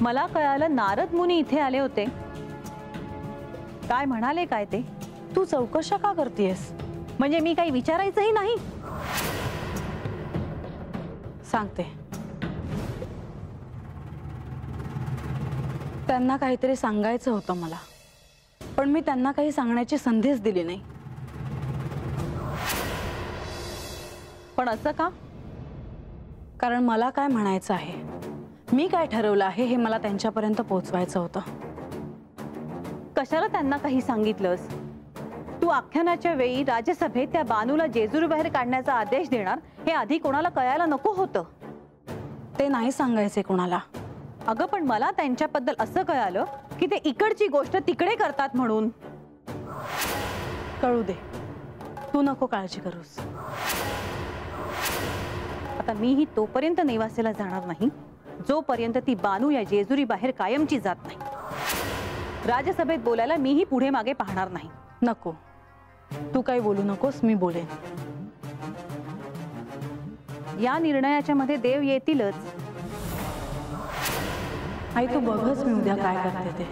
मला कळालं नारद मुनी इथे आले होते। काय म्हणाले काय ते? तू चौकशा का करतेस? म्हणजे मी काही विचारायचंही नाही? सांगते। त्यांना काहीतरी सांगायचं होतं मला, पण मी त्यांना काही सांगण्याची संधीच दिली नाही। पण असं का? कारण मला काय म्हणायचं आहे, मी काय ठरवलं आहे हे मला त्यांच्यापर्यंत पोहोचवायचं होतं। कशाला त्यांना काही सांगितलंस? तू आख्यानाच्या वेळी राज्यसभेत त्या बानूला जेजुरी बाहेर काढण्याचा आदेश देणार हे आधी कोणाला कळायला नको होतं? ते नाही सांगायचे कोणाला। अगं पण मला त्यांच्याबद्दल असं कळालं की ते इकडची गोष्ट तिकडे करतात म्हणून। कळू दे, तू नको काळजी करूस। आता मीही तोपर्यंत नेवासेला जाणार नाही जोपर्यंत ती बानू या जेजुरी बाहेर कायमची जात नाही। राज्यसभेत बोलायला मीही पुढे मागे पाहणार नाही। नको, तू काही बोलू नकोस, मी बोलेन। या निर्णयाच्या मध्ये देव येतीलच। आई तू बघच मी उद्या काय करते ते।